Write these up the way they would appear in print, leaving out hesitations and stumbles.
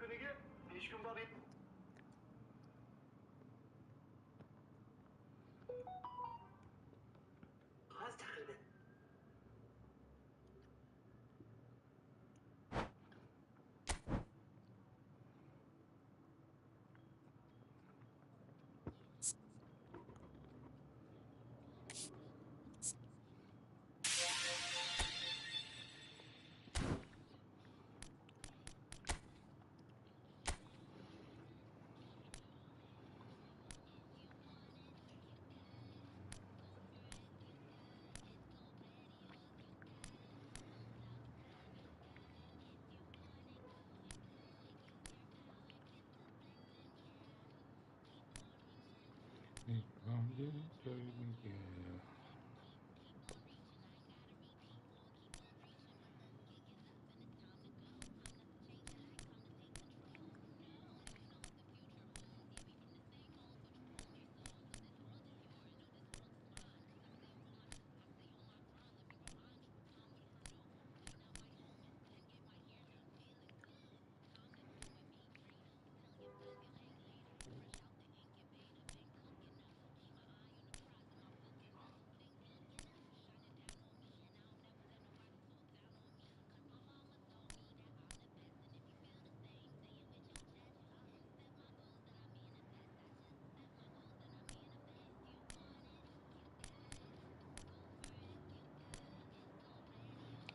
kuniga 5 kun bor. Hozir chaqirdi.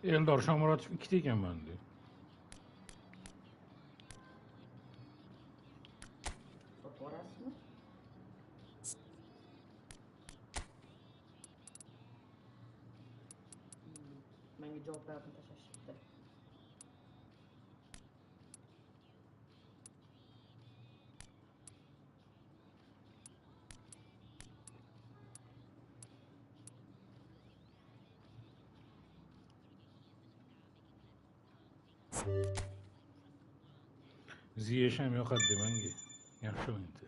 Eldor Shomurodov ikkita ekanman dedi. Sotib olasizmi? Menga javoblarni tashlashibdi. Ziyesh ham yoqadi menga. Yaxshi o'yinchi.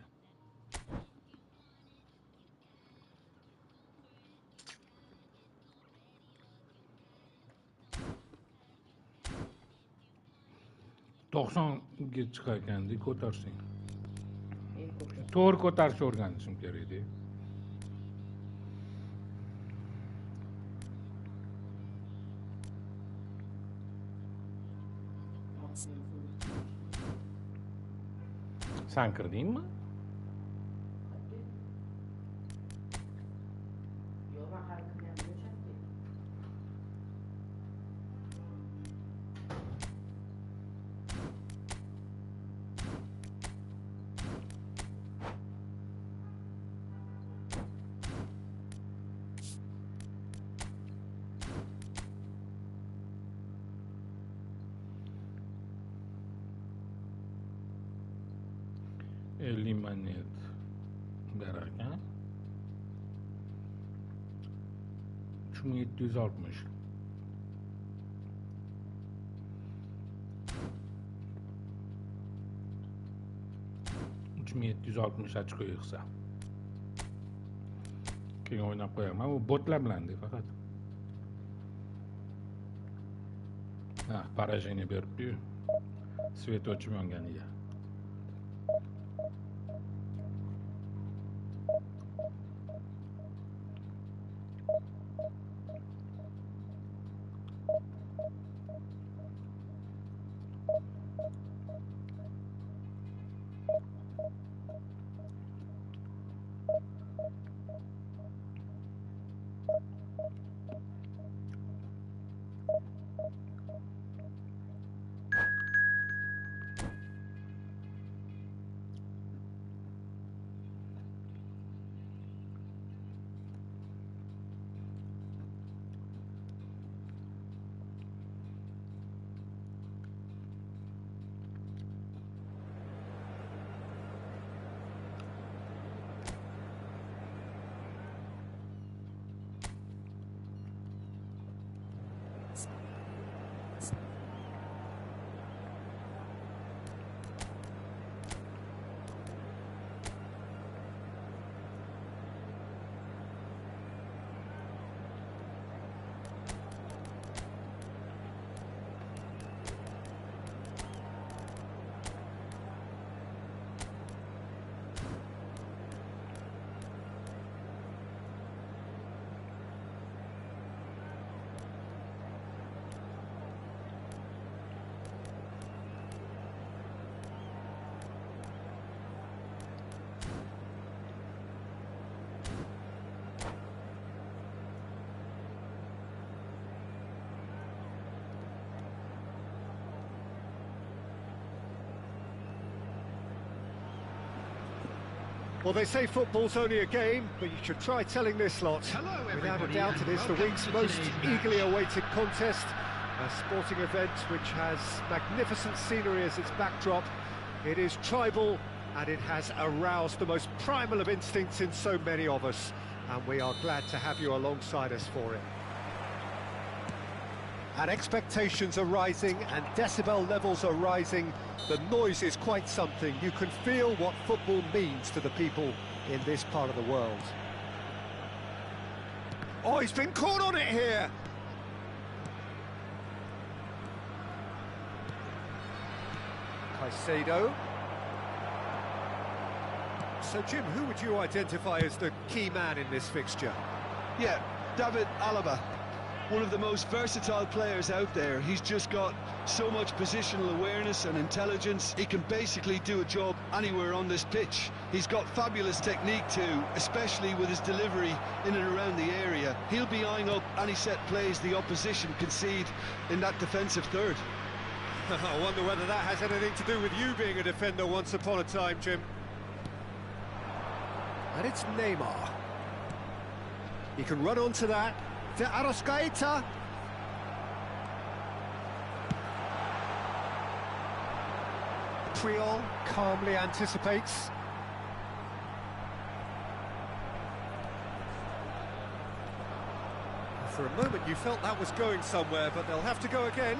To'qsonga chiqarganda ko'tarsang. To'g'ri ko'tarishni o'rganishim kerak edi. Sen kirdingmi? Yo'q, men hali kirmadim, shunchaki. Monet berar ekan. 3760. ochko yig'sa. Keyin o'ynab qo'yaman. Bu botlar bilan faqat. Ha, поражение beribdi-yu. Svet o'chib yonganiga. Well, they say football's only a game, but you should try telling this lot. Without a doubt, it is the week's most eagerly awaited contest. A sporting event which has magnificent scenery as its backdrop. It is tribal, and it has aroused the most primal of instincts in so many of us. And we are glad to have you alongside us for it. And expectations are rising, and decibel levels are rising. The noise is quite something. You can feel what football means to the people in this part of the world. Oh, he's been caught on it here! Caicedo. So, Jim, who would you identify as the key man in this fixture? Yeah, David Alaba. One of the most versatile players out there. He's just got so much positional awareness and intelligence. He can basically do a job anywhere on this pitch. He's got fabulous technique too, especially with his delivery in and around the area. He'll be eyeing up any set plays the opposition concede in that defensive third. I wonder whether that has anything to do with you being a defender once upon a time, Jim. And it's Neymar. He can run onto that. De Arrascaeta. Puyol calmly anticipates. For a moment you felt that was going somewhere, but they'll have to go again.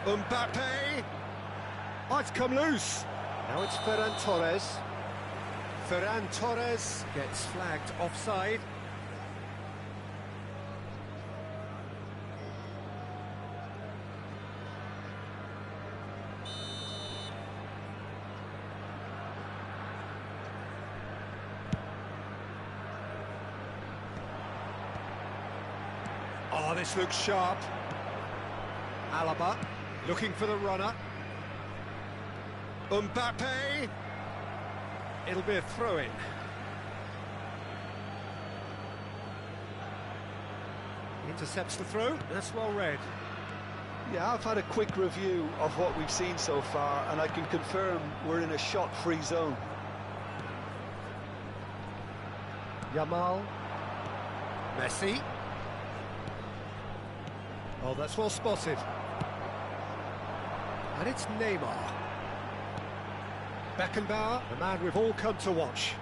Mbappe. Oh, it's come loose. Now it's Ferran Torres. Ferran Torres gets flagged offside. Oh, this looks sharp. Alaba looking for the runner. Mbappe. It'll be a throw-in. Intercepts the throw. That's well read. Yeah, I've had a quick review of what we've seen so far, and I can confirm we're in a shot-free zone. Yamal. Messi. Oh, that's well spotted. And it's Neymar. Beckenbauer, the man we've all come to watch.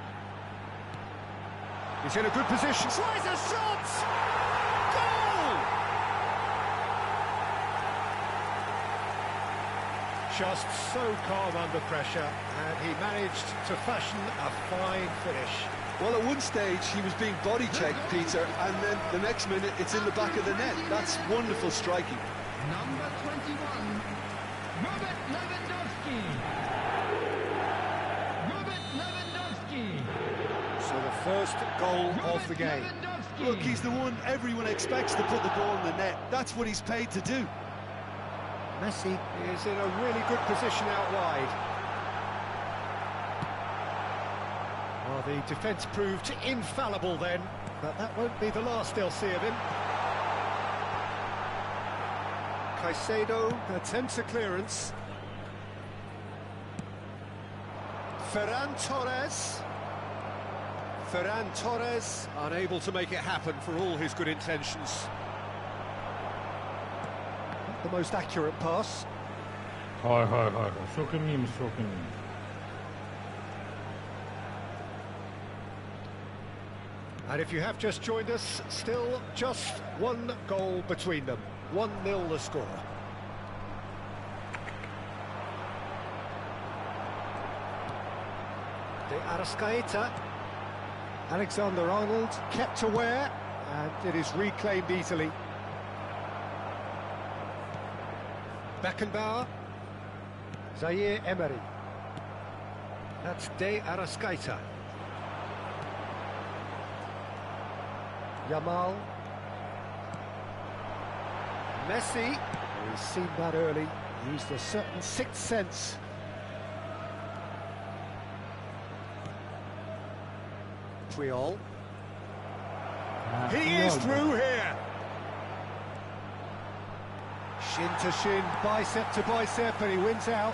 He's in a good position. Tries a shot! Goal! Just so calm under pressure, and he managed to fashion a fine finish. Well, at one stage he was being body checked, Peter, and then the next minute it's in the back of the net. That's wonderful striking. Number 21, Robert Lewandowski. Robert Lewandowski. So the first goal of the game. Look, he's the one everyone expects to put the ball in the net. That's what he's paid to do. Messi is in a really good position out wide. Well, the defence proved infallible then, but that won't be the last they'll see of him. Caicedo attempts a clearance. Ferran Torres. Ferran Torres unable to make it happen for all his good intentions. Not the most accurate pass. Hi. So'kinmaymiz. And if you have just joined us, still just one goal between them. 1-0 the score. De Arrascaeta. Alexander-Arnold kept aware, and it is reclaimed easily. Beckenbauer. Zaire Emery. That's De Arrascaeta. Yamal. Messi. He's seen that early. Used a certain sixth sense. Puyol. He is through here. Shin to shin, bicep to bicep, and he wins out.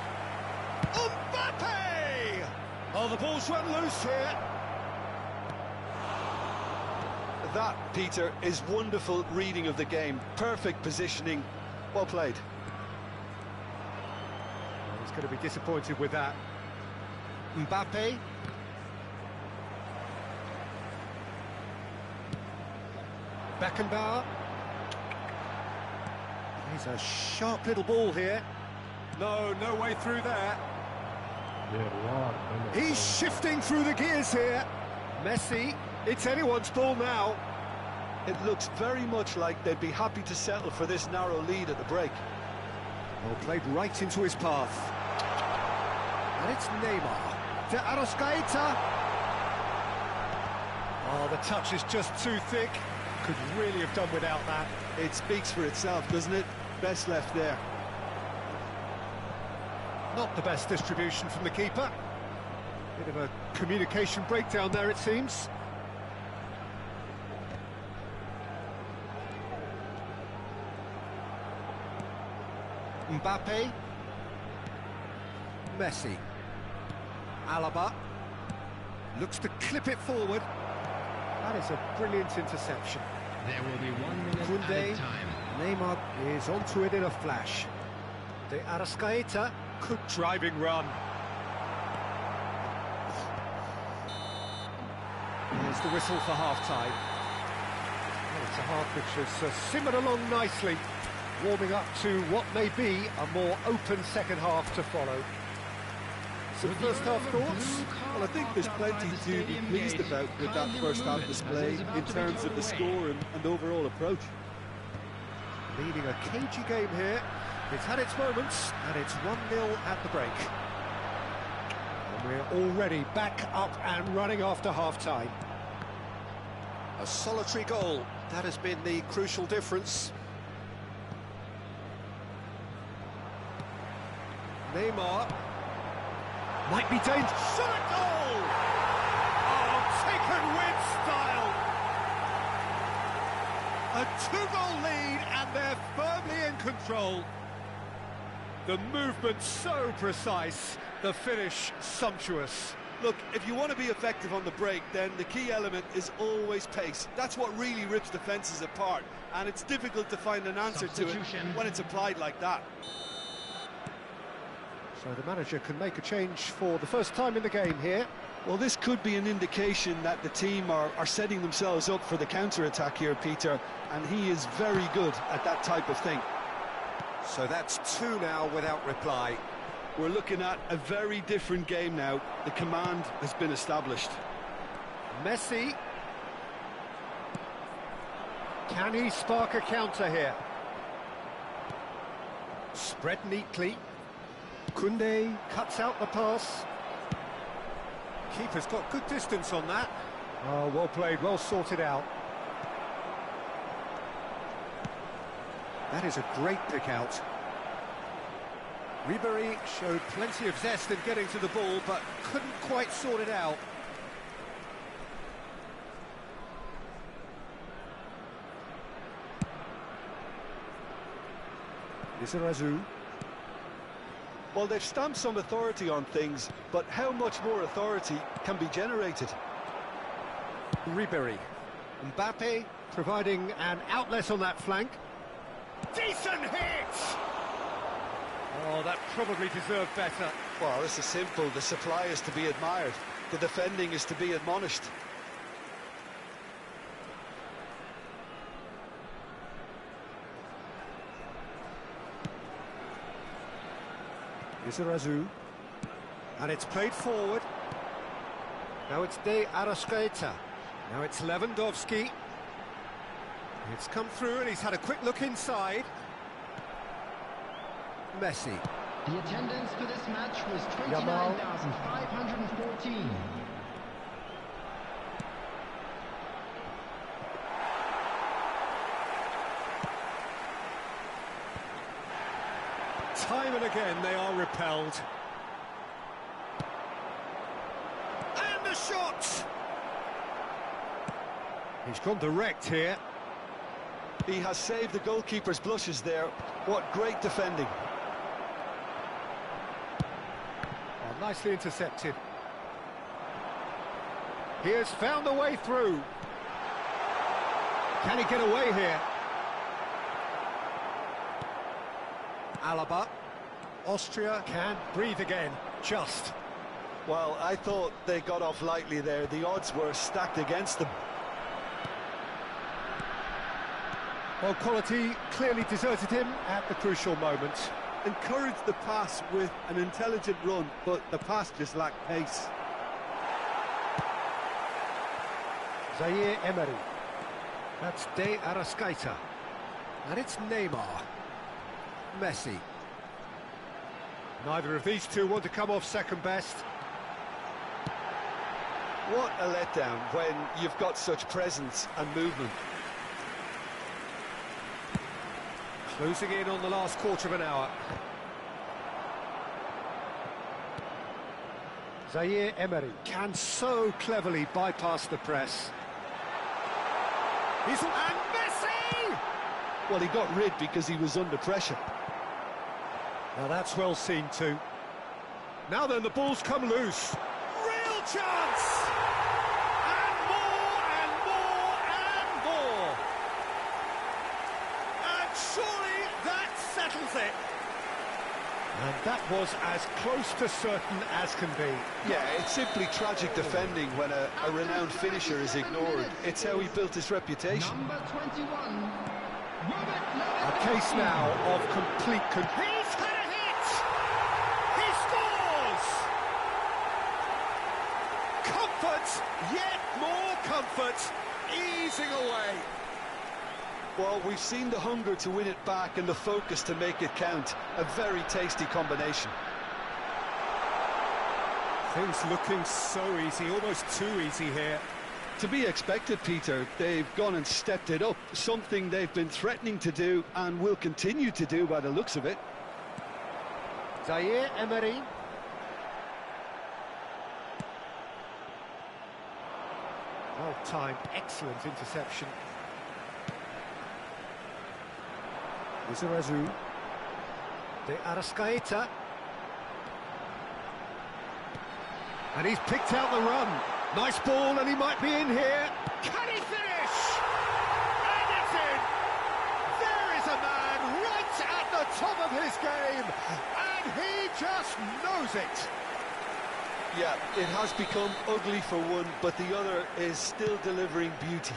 Mbappe! Oh, the ball's run loose here. That, Peter, is wonderful reading of the game. Perfect positioning. Well played. Well, he's going to be disappointed with that. Mbappe. Beckenbauer. He's a sharp little ball here. No way through there. He's shifting through the gears here. Messi, it's anyone's ball now. It looks very much like they'd be happy to settle for this narrow lead at the break. Well, played right into his path. And it's Neymar. To Arrascaeta. Oh, the touch is just too thick. Could really have done without that. It speaks for itself, doesn't it? Best left there. Not the best distribution from the keeper. Bit of a communication breakdown there, it seems. Mbappe. Messi. Alaba. Looks to clip it forward. That is a brilliant interception. There will be 1 minute Kunde. added time. Neymar is onto it in a flash. De Arrascaeta. Good driving run. Here's the whistle for half-time. Oh, it's a hard pitch has simmered along nicely, warming up to what may be a more open second half to follow. Some first half thoughts? Well, I think there's plenty to be pleased about with that first half display in terms of the score and overall approach. Leading a cagey game here. It's had its moments, and it's 1-0 at the break. And we're already back up and running after half-time. A solitary goal, that has been the crucial difference. Neymar. Might be dangerous. Shot a goal! Oh, taken with style! A 2-goal lead, and they're firmly in control. The movement so precise, the finish sumptuous. Look, if you want to be effective on the break, then the key element is always pace. That's what really rips defences apart, and it's difficult to find an answer to it when it's applied like that. So the manager can make a change for the first time in the game here. Well, this could be an indication that the team are setting themselves up for the counter-attack here, Peter, and he is very good at that type of thing. So that's 2 now without reply. We're looking at a very different game now. The command has been established. Messi. Can he spark a counter here? Spread neatly. Kunde cuts out the pass. Keeper's got good distance on that. Oh, well played, well sorted out. That is a great pick out. Ribery showed plenty of zest in getting to the ball, but couldn't quite sort it out. Izarazu. Well, they've stamped some authority on things, but how much more authority can be generated? Ribery. Mbappe providing an outlet on that flank. Decent hit! Oh, that probably deserved better. Well, this is simple. The supply is to be admired. The defending is to be admonished. Izarazu. And it's played forward. Now it's De Arrascaeta. Now it's Lewandowski. It's come through and he's had a quick look inside. Messi. The attendance for this match was 29,514. Time and again they are repelled. And the shot! He's gone direct here. He has saved the goalkeeper's blushes there. What great defending. Oh, nicely intercepted. He has found the way through. Can he get away here? Alaba. Austria can breathe again. Just. Well, I thought they got off lightly there. The odds were stacked against them. Well, quality clearly deserted him at the crucial moment. Encouraged the pass with an intelligent run, but the pass just lacked pace. Zaire Emery. That's De Arrascaeta. And it's Neymar. Messi. Neither of these two want to come off second best. What a letdown when you've got such presence and movement. Closing in on the last quarter of an hour. Zaire Emery can so cleverly bypass the press. And Messi! Well, he got rid because he was under pressure. Now that's well seen too. Now then, the ball's come loose. Real chance! And more and more and more. And surely that settles it. And that was as close to certain as can be. Yeah, it's simply tragic defending when a renowned finisher is ignored. It's how he built his reputation. Number 21. A case now of complete control. He's had a hit! He scores! Comfort, yet more comfort, easing away. Well, we've seen the hunger to win it back and the focus to make it count. A very tasty combination. Things looking so easy, almost too easy here. To be expected, Peter. They've gone and stepped it up, something they've been threatening to do and will continue to do by the looks of it. Zaire Emery. Well timed, excellent interception. Lizarazu. De Arrascaeta. And he's picked out the run. Nice ball, and he might be in here. Can he finish? And it's in! There is a man right at the top of his game, and he just knows it. Yeah, it has become ugly for one, but the other is still delivering beauty.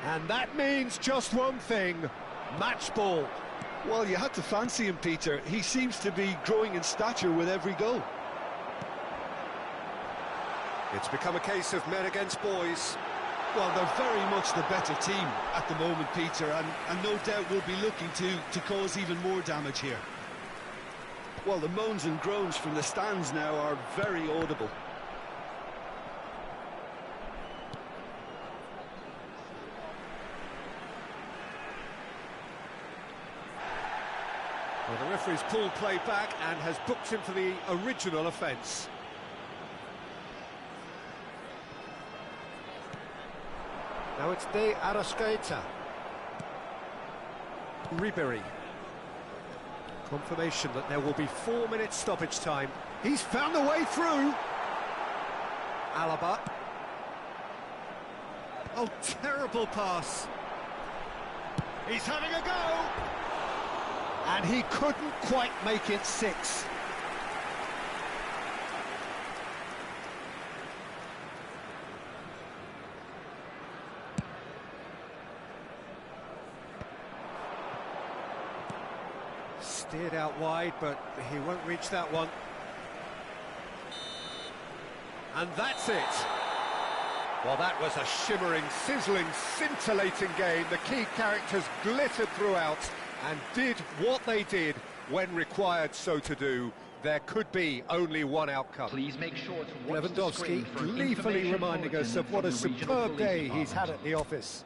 And that means just one thing, match ball. Well, you had to fancy him, Peter. He seems to be growing in stature with every goal. It's become a case of men against boys. Well, they're very much the better team at the moment, Peter, and no doubt will be looking to cause even more damage here. Well, the moans and groans from the stands now are very audible. Well, the referee's pulled play back and has booked him for the original offence. Now it's De Arrascaeta. Ribery. Confirmation that there will be 4 minutes stoppage time. He's found a way through. Alaba. Oh, terrible pass. He's having a go. And he couldn't quite make it 6. Steered out wide, but he won't reach that one. And that's it. Well, that was a shimmering, sizzling, scintillating game. The key characters glittered throughout and did what they did when required so to do. There could be only one outcome. Please make sure to watch the Lewandowski screen for an gleefully information reminding us bulletin of what a from the regional superb police day he's had department. at the office.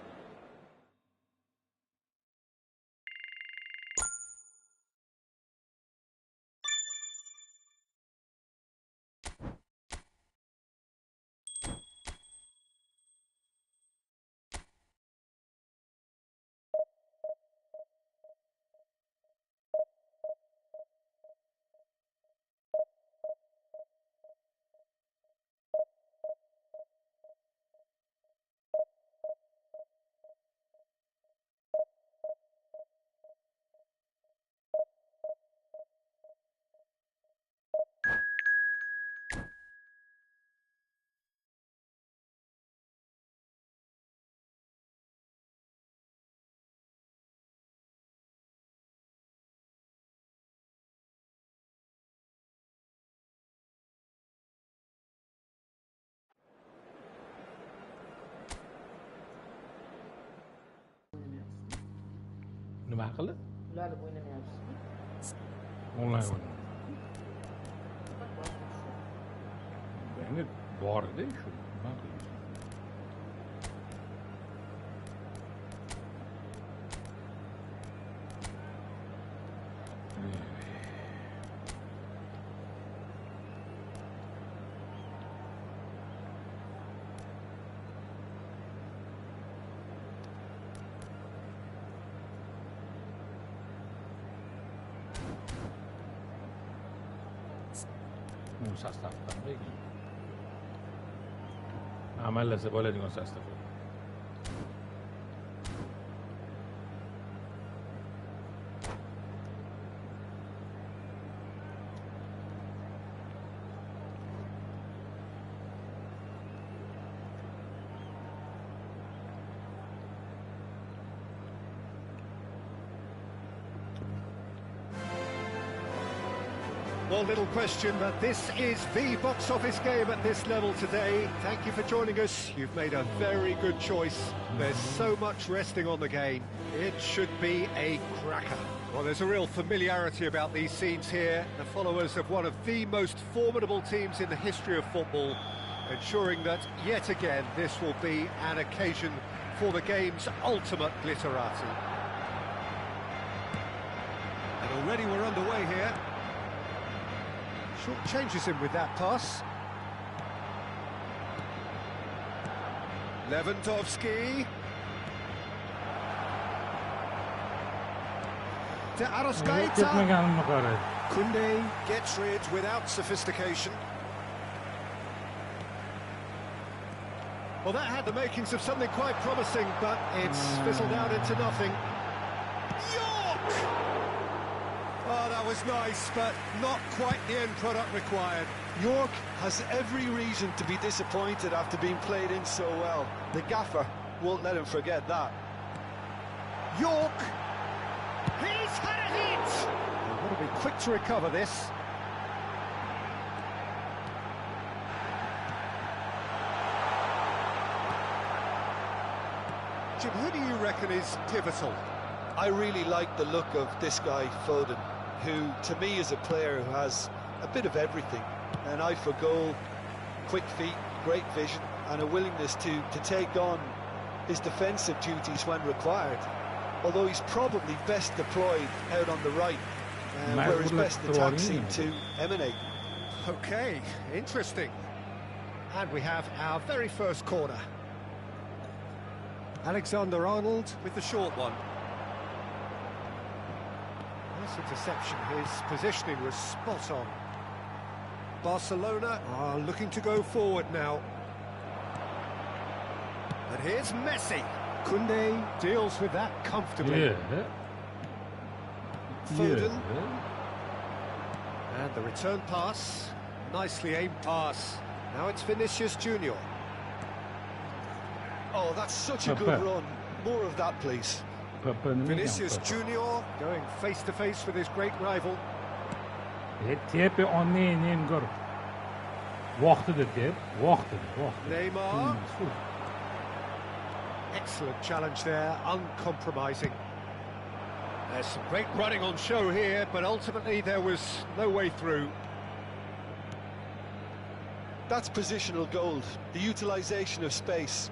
Nima qildi? Ularni o'ynamayapsizmi? Onlayn o'yin. Endi bor edi shu. Nima qildi? Sastavdan begi. Amallasa bo'ladigan sastav. Well, little question that this is the box office game at this level today. Thank you for joining us. You've made a very good choice. There's so much resting on the game. It should be a cracker. Well, there's a real familiarity about these scenes here. The followers of one of the most formidable teams in the history of football, ensuring that, yet again, this will be an occasion for the game's ultimate glitterati. And already we're underway here. Short changes him with that pass. Lewandowski. To Arrascaeta. Koundé gets rid without sophistication. Well, that had the makings of something quite promising, but it's fizzled out into nothing. Oh, that was nice, but not quite the end product required. York has every reason to be disappointed after being played in so well. The gaffer won't let him forget that. York! He's had a hit! They've got to be quick to recover this. Jim, who do you reckon is pivotal? I really like the look of this guy, Foden, who to me is a player who has a bit of everything. An eye for goal, quick feet, great vision, and a willingness to take on his defensive duties when required. Although he's probably best deployed out on the right, where his best attacks seem to emanate. Okay, interesting. And we have our very first corner. Alexander-Arnold with the short one. Nice interception, his positioning was spot on. Barcelona are looking to go forward now. And here's Messi. Koundé deals with that comfortably. Foden. And the return pass, nicely aimed pass. Now it's Vinicius Junior. Oh, that's such a good run. More of that, please. Vinicius Junior going face to face with his great rival. Neymar. Excellent challenge there, uncompromising. There's some great running on show here, but ultimately there was no way through. That's positional gold, the utilisation of space.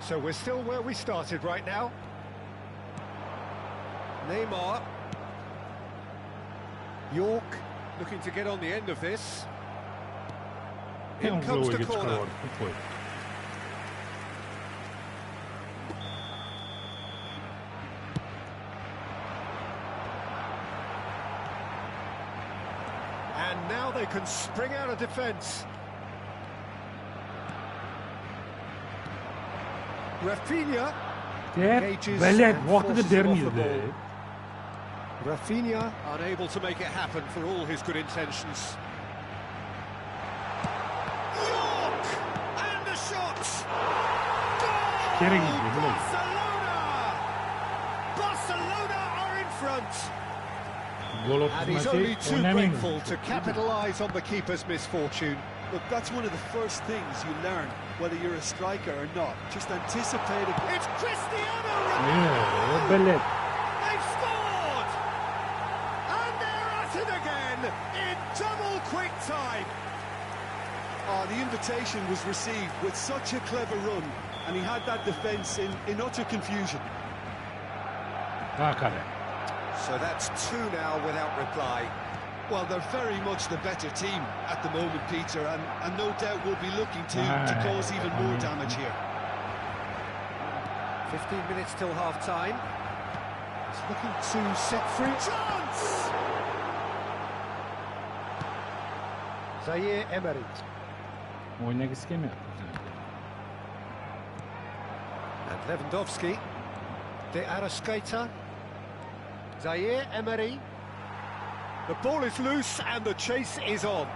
So we're still where we started right now. Neymar. York looking to get on the end of this. In comes the corner. And now they can spring out of defence. Rafinha engages and forces him off the ball. Rafinha unable to make it happen for all his good intentions. York! And the shot! Goal! Barcelona! Barcelona are in front. And he's only too grateful to capitalise on the keeper's misfortune. Look, that's one of the first things you learn whether you're a striker or not. Just anticipating. It's Cristiano Yeah, Ronaldo! billet. They've scored! And they're at it again in double quick time. Oh, the invitation was received with such a clever run, and he had that defence in utter confusion. So that's 2 now without reply. Well, they're very much the better team at the moment, Peter, and no doubt will be looking to cause even more damage here. 15 minutes till half-time. He's looking to set free. Chance! Zaire Emery. Oynagisi kelmayapti. And Lewandowski. De Arrascaeta. Zaire Emery. The ball is loose and the chase is on.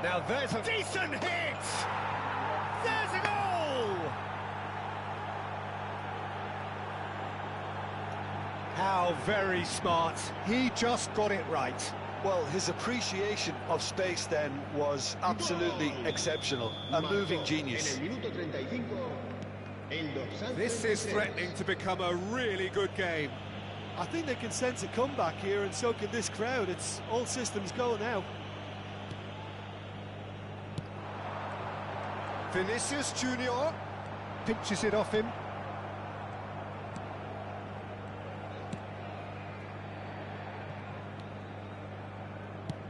Now there's a decent hit! There's a goal! How very smart. He just got it right. Well, his appreciation of space then was absolutely exceptional. A moving genius. This is threatening to become a really good game. I think they can sense a comeback here, and so can this crowd. It's all systems go now. Vinicius Junior pinches it off him.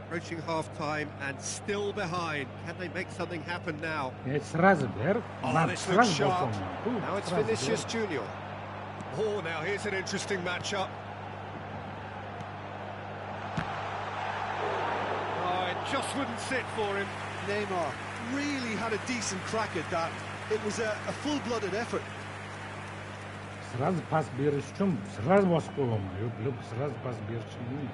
Approaching half-time and still behind. Can they make something happen now? It's Razber. Oh, this looks sharp. Now it's Vinicius Junior. Oh, now here's an interesting matchup. Oh, it just wouldn't sit for him. Neymar really had a decent crack at that. It was a full-blooded effort. Sraz pas berish uchun sraz bosib qo'yaman. Yo'q, sraz pas berish kerak.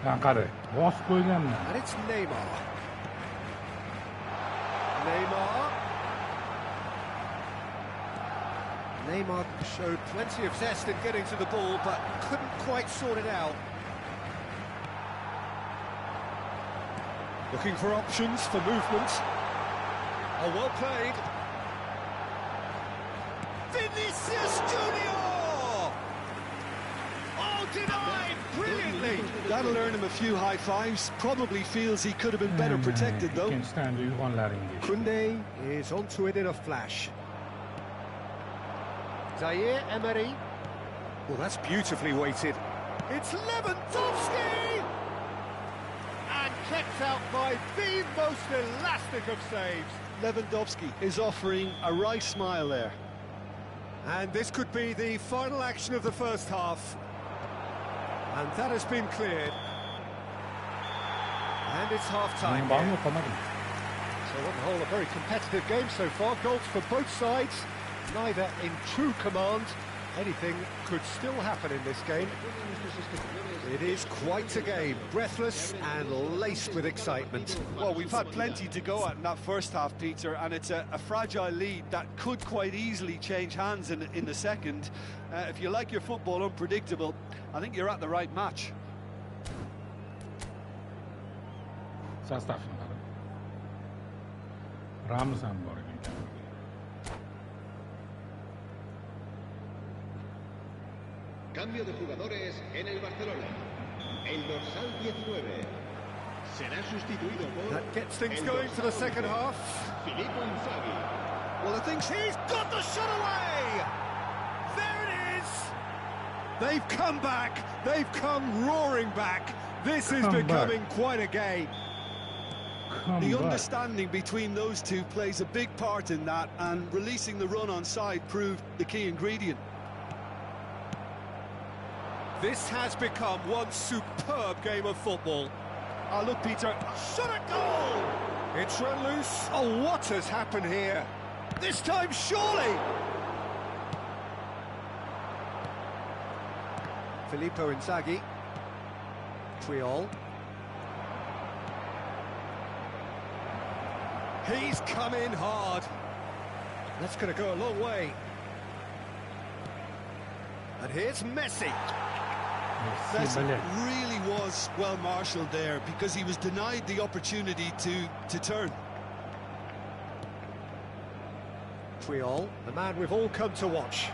Ha, qara, bosib qo'yganman. And it's Neymar. Neymar showed plenty of zest in getting to the ball, but couldn't quite sort it out. Looking for options for movement. Oh, well played. Vinicius Junior! Oh, denied brilliantly. That'll earn him a few high fives. Probably feels he could have been better protected, though. Ikkinchidan uyg'onlaringiz. Koundé is onto it in a flash. Zaire Emery. Well, that's beautifully weighted. It's Lewandowski! And kept out by the most elastic of saves. Lewandowski is offering a right smile there. And this could be the final action of the first half. And that has been cleared. And it's half-time. So on the whole, a very competitive game so far. Goals for both sides. Neither in true command. Anything could still happen in this game. It is quite a game, breathless and laced with excitement. Well, we've had plenty to go at in that first half, Peter, and it's a fragile lead that could quite easily change hands in the second. If you like your football unpredictable, I think you're at the right match. Sastav Rams ham bor ekan. Cambio de jugadores en el Barcelona. El dorsal 19 será sustituido por... That gets things going for the second half. Well, I think He's got the shot away! There it is! They've come back. They've come roaring back. This is becoming quite a game. the understanding between those two plays a big part in that, and releasing the run on side proved the key ingredient. This has become one superb game of football. Oh, look, Peter. Shot at goal! It's run loose. Oh, what has happened here? This time, surely! Filippo Inzaghi. Triol. He's come in hard. That's going to go a long way. And here's Messi. Messi really was well marshalled there, because he was denied the opportunity to turn. Puyol, the man we've all come to watch.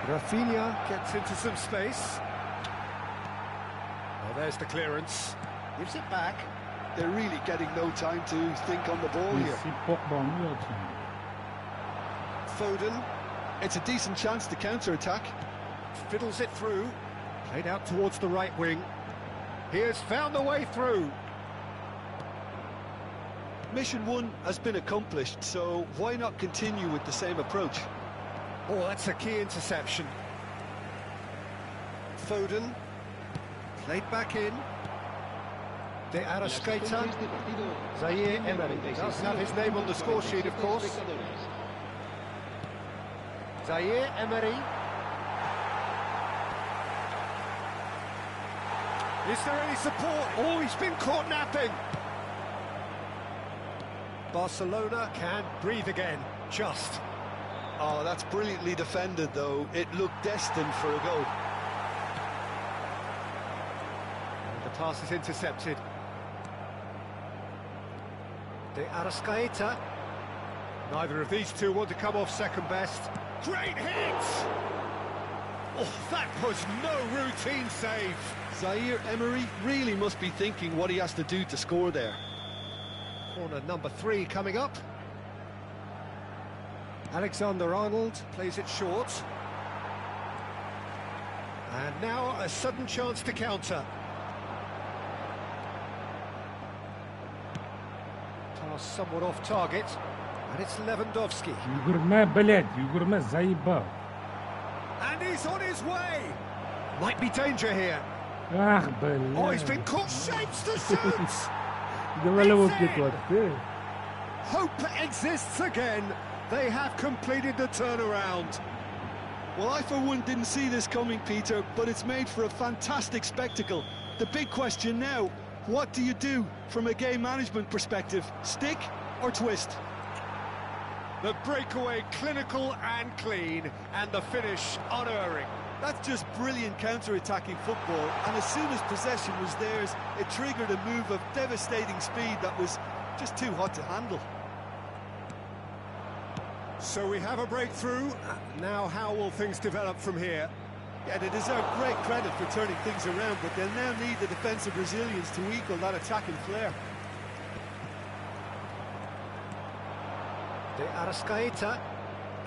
Rafinha gets into some space. Oh, there's the clearance. Gives it back. They're really getting no time to think on the ball here. Foden, it's a decent chance to counter-attack. Fiddles it through. Played out towards the right wing. He has found the way through. Mission 1 has been accomplished, so why not continue with the same approach? Oh, that's a key interception. Foden. Played back in. De Arrascaeta. Zaire Emery does have his name on the score sheet, of course. Zaire Emery. Is there any support? Oh, he's been caught napping. Barcelona can breathe again, just. Oh, that's brilliantly defended, though. It looked destined for a goal. And the pass is intercepted. De Arrascaeta. Neither of these two want to come off second best. Great hit! Oh, that was no routine save. Zaire Emery really must be thinking what he has to do to score there. Corner number 3 coming up. Alexander-Arnold plays it short. And now a sudden chance to counter. Pass somewhat off target. And it's Lewandowski. And he's on his way. Might be danger here. Oh, he's been caught. Shapes to shoot. Hope exists again. They have completed the turnaround. Well, I for one didn't see this coming, Peter, but it's made for a fantastic spectacle. The big question now, what do you do from a game management perspective? Stick or twist? The breakaway clinical and clean, and the finish unerring. That's just brilliant counter-attacking football, and as soon as possession was theirs, it triggered a move of devastating speed that was just too hot to handle. So we have a breakthrough. Now how will things develop from here? Yeah, they deserve great credit for turning things around, but they'll now need the defensive resilience to equal that attacking flair. De Arrascaeta.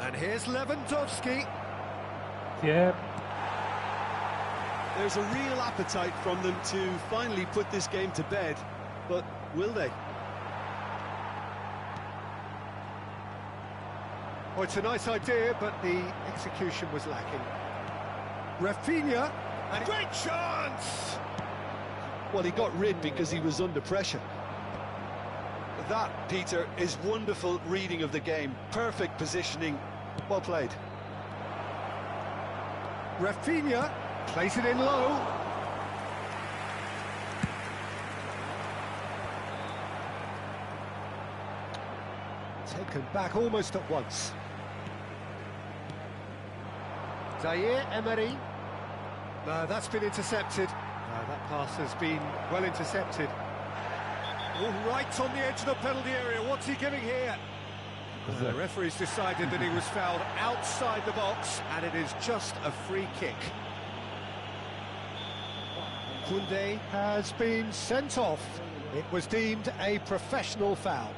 And here's Lewandowski. Yep. There's a real appetite from them to finally put this game to bed, but will they? Oh, it's a nice idea, but the execution was lacking. Rafinha, and great chance! Well, he got rid because he was under pressure. That, Peter, is wonderful reading of the game. Perfect positioning. Well played. Rafinha plays it in low. Taken back almost at once. Zaire Emery. No, that's been intercepted. No, that pass has been well intercepted. Oh, right on the edge of the penalty area. What's he giving here? The referee's decided that he was fouled outside the box, and it is just a free kick. Koundé has been sent off. It was deemed a professional foul.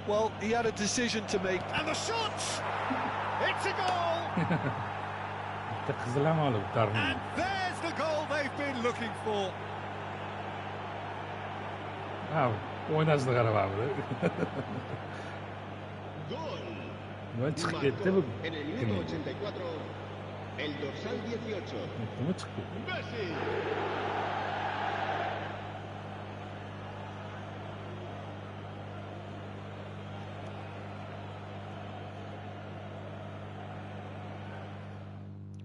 Well, he had a decision to make. And the shot! It's a goal! And there's the goal they've been looking for. Oynasını qarabağıdır. Gol. Marcó en el minuto 84 el dorsal 18. Messi.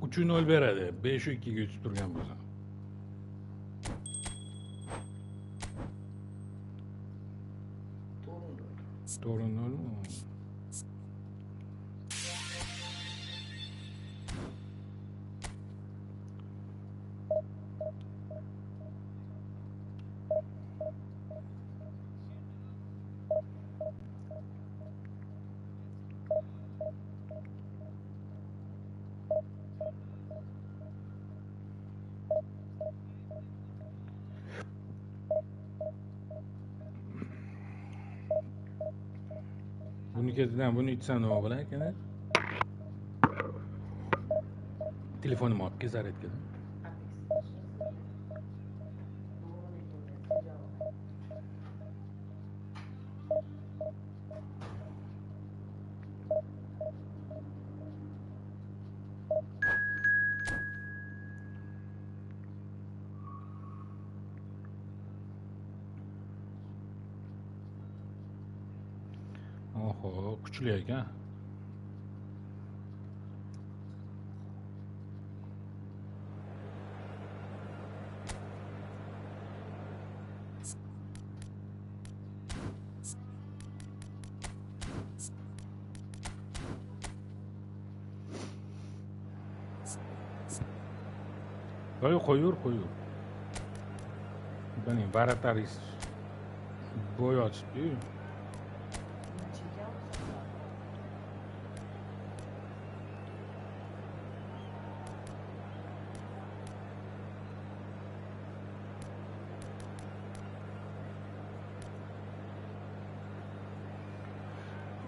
Uchun nol beradi. 5-2 ga turgan bo'lsa. To'g'ri nol. ketidan buni ichsa nima bo'lar ekan? Telefonim olib kezar ekan. Oho, kuchli ekan. Qo'yur. Benim varataris bo'y ochibdi.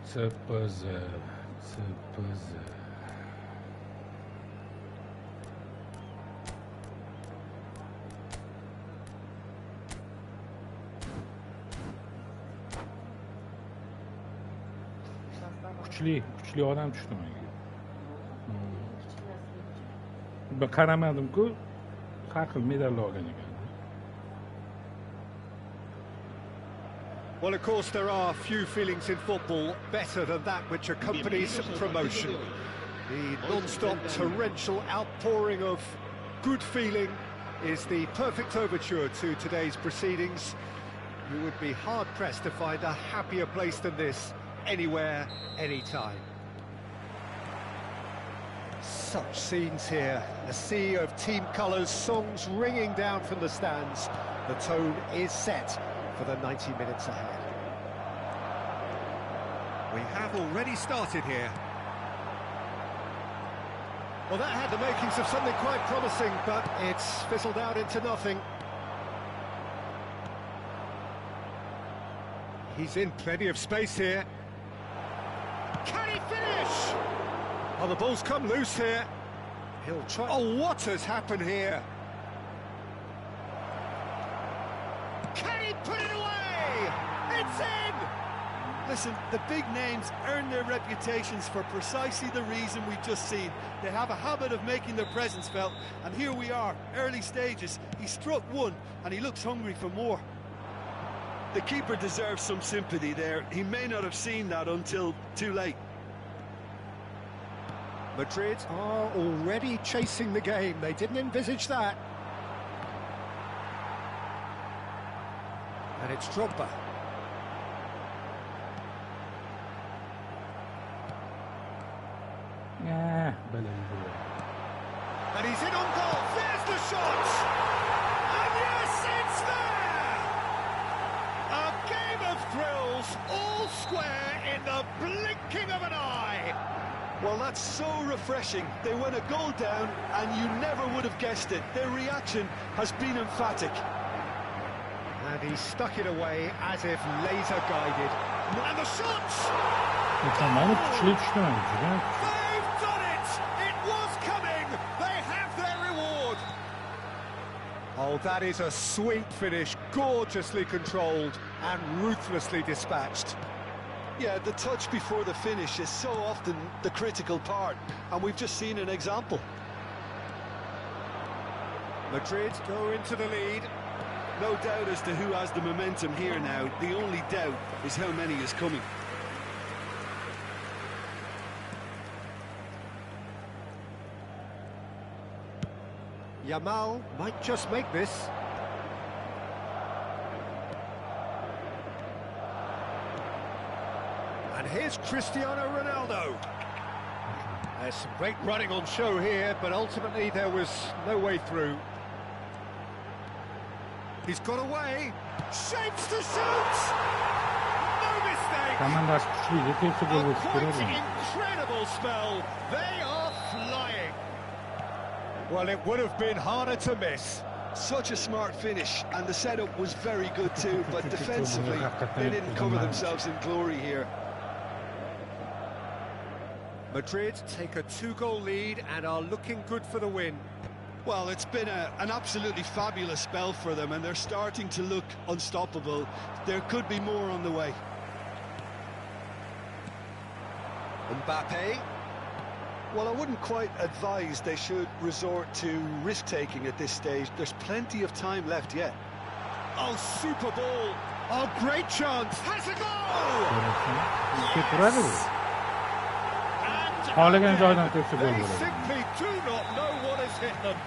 Sıpızı. Kuchli odam tushdi menga. Ben qaramadim-ku, har xil medallar olgan ekan. Well, of course, there are few feelings in football better than that which accompanies promotion. The non-stop torrential outpouring of good feeling is the perfect overture to today's proceedings. You would be hard-pressed to find a happier place than this, anywhere, anytime. Such scenes here, a sea of team colours, songs ringing down from the stands. The tone is set for the 90 minutes ahead. We have already started here. Well, that had the makings of something quite promising, but it's fizzled out into nothing. He's in plenty of space here. Can he finish? Oh, the ball's come loose here. He'll try... Oh, what has happened here? Can he put it away? It's in! Listen, the big names earn their reputations for precisely the reason we've just seen. They have a habit of making their presence felt, and here we are, early stages. He struck one, and he looks hungry for more. The keeper deserves some sympathy there. He may not have seen that until too late. Madrid are already chasing the game. They didn't envisage that. And it's Drogba. Yeah, and he's in on goal. There's the shot. And yes, it's there. A game of thrills, all square in the blinking of an eye. Well, that's so refreshing. They went a goal down, and you never would have guessed it. Their reaction has been emphatic. And he stuck it away as if laser guided. And the shots! They've done it! It was coming! They have their reward! Oh, that is a sweet finish, gorgeously controlled and ruthlessly dispatched. Yeah, the touch before the finish is so often the critical part, and we've just seen an example. Madrid go into the lead. No doubt as to who has the momentum here now. The only doubt is how many is coming. Yamal might just make this. And here's Cristiano Ronaldo. There's some great running on show here, but ultimately there was no way through. He's got away. Shapes to shoot! No mistake! A quite incredible spell. They are flying. Well, it would have been harder to miss. Such a smart finish, and the setup was very good too, but defensively, they didn't cover themselves in glory here. Madrid take a 2-goal lead and are looking good for the win. Well, it's been an absolutely fabulous spell for them, and they're starting to look unstoppable. There could be more on the way. Mbappe. Well, I wouldn't quite advise they should resort to risk-taking at this stage. There's plenty of time left yet. Oh, super ball. Oh, great chance. Has a goal! Xohlagan They simply do not know what has hit them.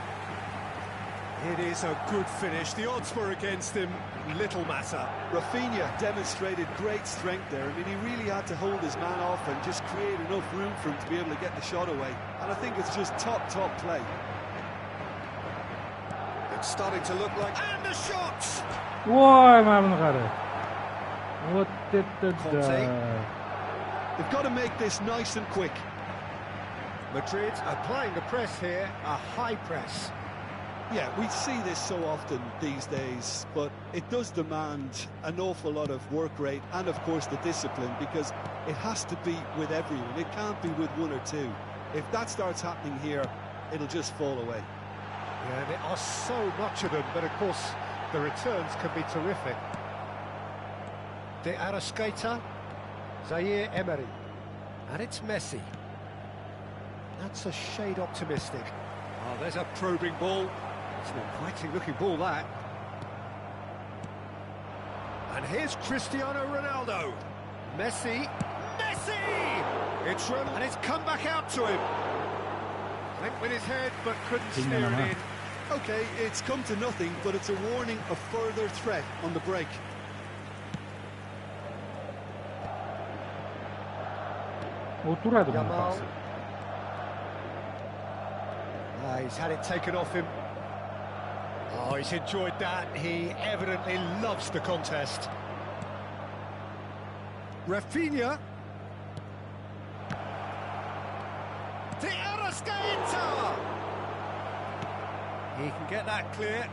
It is a good finish. The odds were against him. Little matter. Rafinha demonstrated great strength there. I mean, he really had to hold his man off and just create enough room for him to be able to get the shot away. And I think it's just top play. It's starting to look like... And the shots! Voy, mana buni qara. They've got to make this nice and quick. Madrid applying the press here, a high press. Yeah, we see this so often these days, but it does demand an awful lot of work rate and, of course, the discipline, because it has to be with everyone. It can't be with one or two. If that starts happening here, it'll just fall away. Yeah, there are so much of them, but, of course, the returns can be terrific. De Arrascaeta, Zaire Emery, and it's Messi. That's a shade optimistic. Oh, there's a probing ball. It's an inviting looking ball, that. And here's Cristiano Ronaldo. Messi. It's run and it's come back out to him. Went with his head but couldn't steer it in. Okay, it's come to nothing, but it's a warning of further threat on the break. Yamal. He's had it taken off him. Oh, he's enjoyed that. He evidently loves the contest. Rafinha. De Arrascaeta. He can get that clear.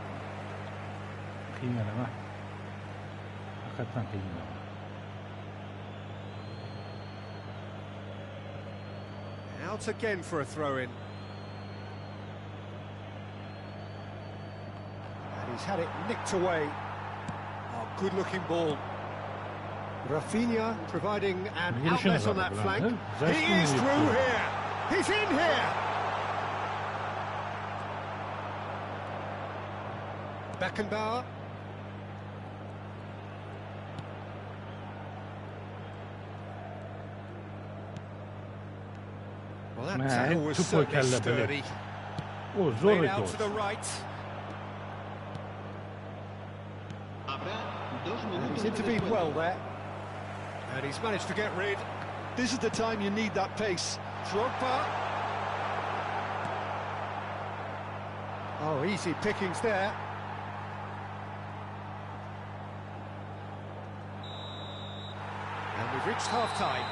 Out again for a throw-in. And he's had it nicked away. Oh, good-looking ball. Rafinha providing an outlet on that flank. He is through here. He's in here. Beckenbauer. Well, that tackle was certainly sturdy. Laid out to the right. And he's intervened well there. And he's managed to get rid. This is the time you need that pace. Drogba. Oh, easy pickings there. And we've reached half-time.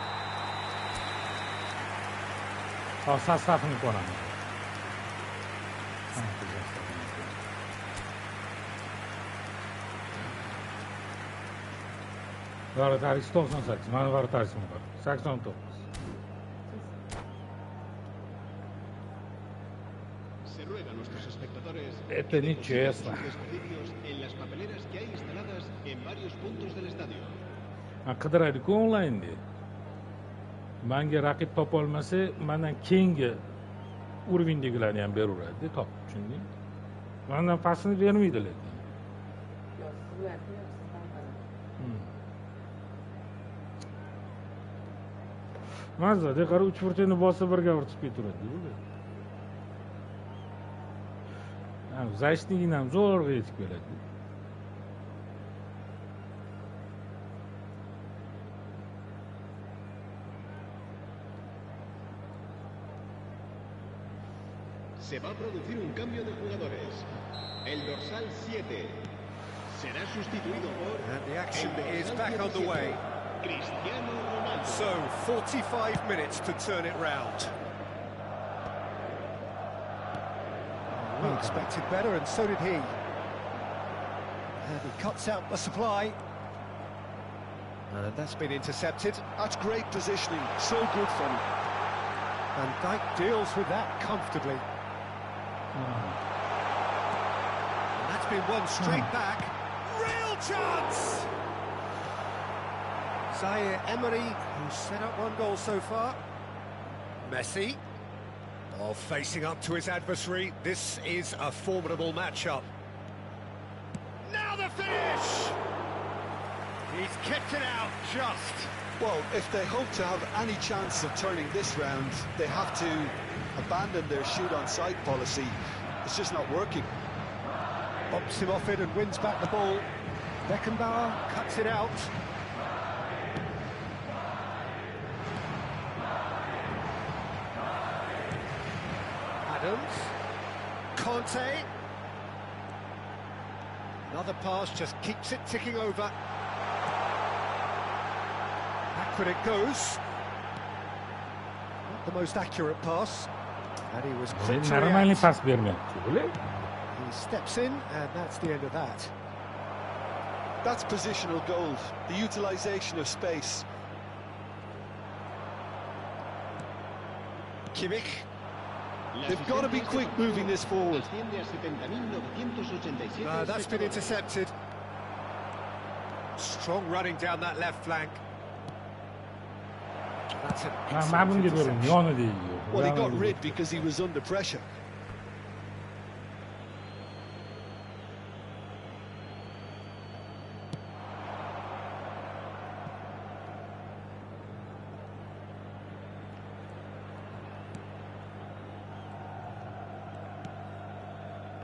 safini ko'raman. Var tarixi 98, mana var tarixim bor. 89. Se ruega a nuestros espectadores Este ni chesla. en las papeleras que hay instaladas en varios puntos del estadio. Qidiraylik onlaynda. Menga raqib topa olmasa, mendan keyingi urovingdagilarni ham beraveradi, top, tushunding? Mendan pastini bermaydilar. Mazza, qara 3 bossa birga o'tib ketaveradi, ular. Ham zashligini ham zo'rg'a yetib keladi. Se va a producir un cambio de jugadores. El dorsal 7 será sustituido por... And the action is back on the way. Cristiano Ronaldo. So, 45 minutes to turn it round. We expected better, and so did he. And he cuts out the supply. And that's been intercepted. That's great positioning. So good from him. Van Dijk deals with that comfortably. And that's been won straight back. Real chance! Zaire Emery, who's set up one goal so far. Messi. Oh, facing up to his adversary. This is a formidable matchup. Now the finish! He's kept it out just. Well, if they hope to have any chance of turning this round, they have to abandon their shoot-on-sight policy. It's just not working. Bumps him off it and wins back the ball. Beckenbauer cuts it out. Adams. Conte. Another pass just keeps it ticking over. Backward it goes. Not the most accurate pass. And he was quick to Нормальный react. пас бермепti, o'ylay. He steps in, and that's the end of that. That's positional gold, the utilisation of space. Kimmich. They've got to be quick moving this forward. That's been intercepted. Strong running down that left flank. That's an excellent Ma'bunga berim, interception. yoni deydi. Well, he got rid because he was under pressure.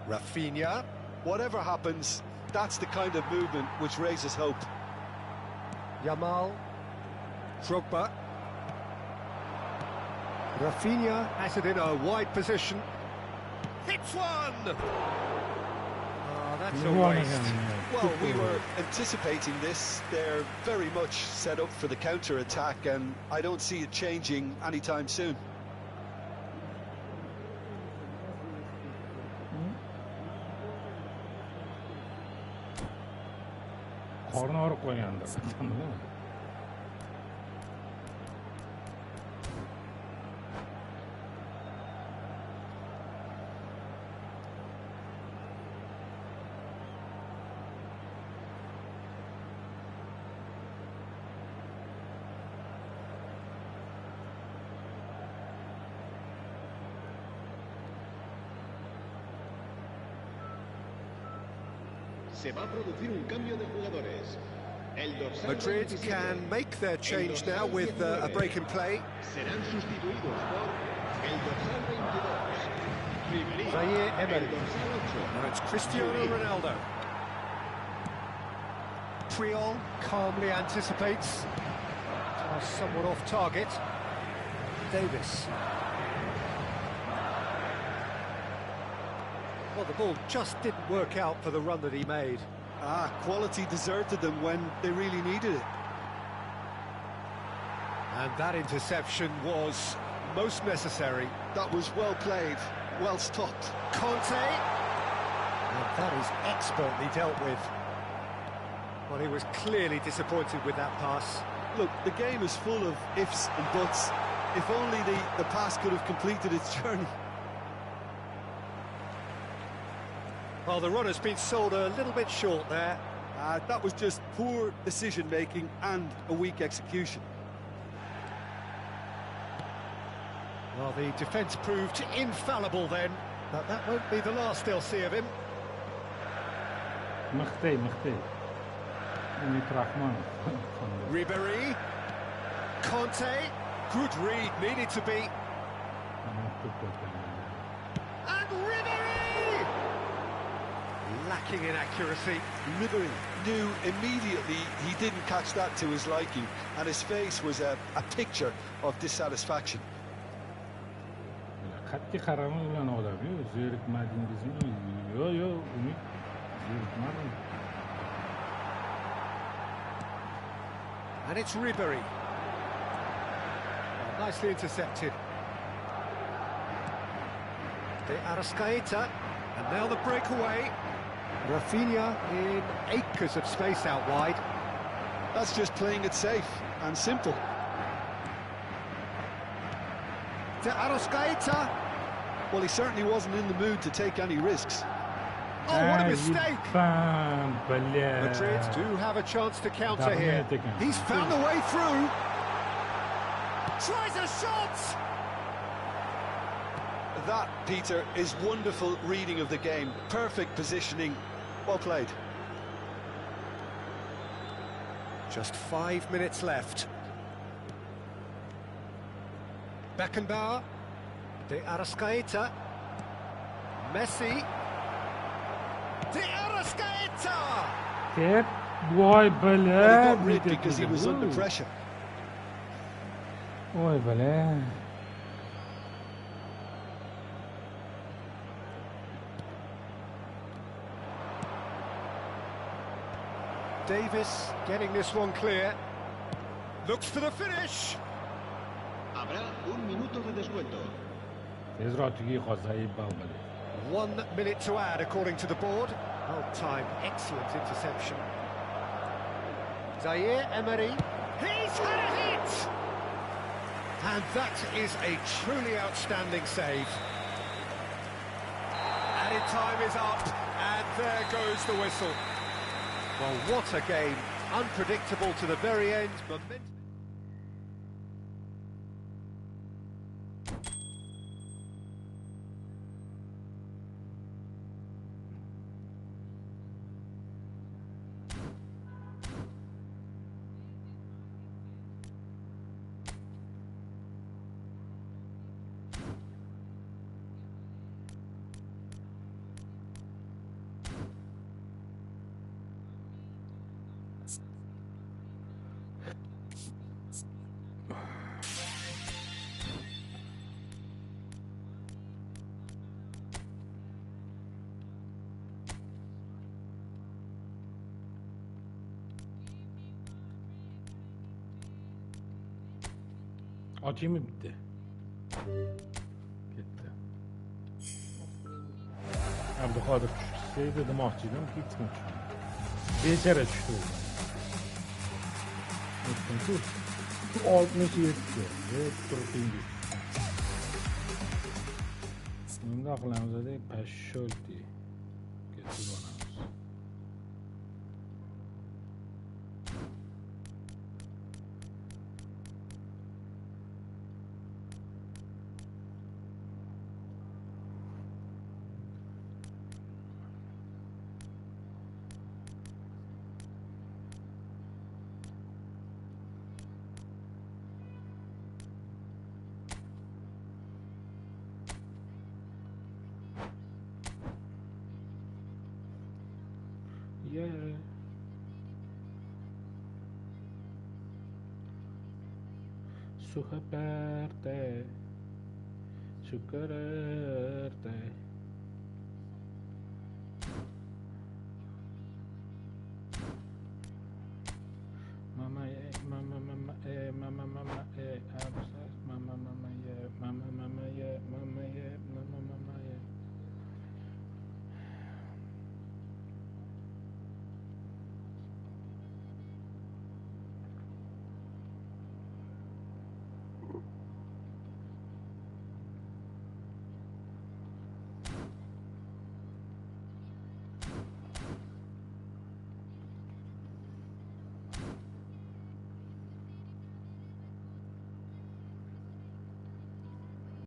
Rafinha. Whatever happens, that's the kind of movement which raises hope. Yamal. Drogba. Rafinha has it in a wide position. Hits one! Oh, that's a waste. Well, we were anticipating this. They're very much set up for the counter-attack, and I don't see it changing anytime soon. Qorni og'rib qo'ygandir. Se va a producir un cambio de jugadores. El dorsal Madrid 27, can make their change now with a break in play. serán sustituidos por el dorsal 22. Ribery, Zaire Emery. el dorsal 8. Now it's Cristiano Ronaldo. Puyol calmly anticipates. Somewhat off target. Davis. Well, the ball just didn't work out for the run that he made. Quality deserted them when they really needed it. And that interception was most necessary. That was well played, well stopped. Conte. And that is expertly dealt with. Well, he was clearly disappointed with that pass. Look, the game is full of ifs and buts. If only the pass could have completed its journey. Well, the run has been sold a little bit short there. That was just poor decision-making and a weak execution. Well, the defence proved infallible then, but that won't be the last they'll see of him. Mixtay. Umid Rahmonov. Ribery. Conte. Good read, needed to be. And Ribery! Lacking in accuracy. Ribery knew immediately he didn't catch that to his liking, and his face was a picture of dissatisfaction. Qat'iy qaramay bilan odam, zerikmadingizmi? Yo'q, Umid, zerikmadim. And it's Ribery. Well, nicely intercepted. De Arrascaeta. And now the breakaway. Rafinha in acres of space out wide. That's just playing it safe and simple. De Arrascaeta. Well, he certainly wasn't in the mood to take any risks. Oh, what a mistake! Madrid Madrid do have a chance to counter here. He's found the way through. Tries a shot! That, Peter, is wonderful reading of the game. Perfect positioning. Well played. Just 5 minutes left. Beckenbauer. De Arrascaeta. Messi. De Arrascaeta! Pep, voy Well, he bala. got rid because he was under pressure. Voy bala. Davis getting this one clear. Looks for the finish. Habrá un minuto de descuento. Tezroq qolsa bala. 1 minute to add, according to the board. Well timed, excellent interception. Zaire Emery. He's had a hit! And that is a truly outstanding save. Added time is up, and there goes the whistle. Well, what a game. Unpredictable to the very end. Ochaymi bitta. Ketdi. Abduqodir tushsaydi demoqchi edim, hech kim tushmadi. Bechara tushdi. O'tdi-ku. 67. Turpingi. Bunga qilamiz-da, pashsholti. Ketib olamiz. Yeah. Su aparte, su quererte.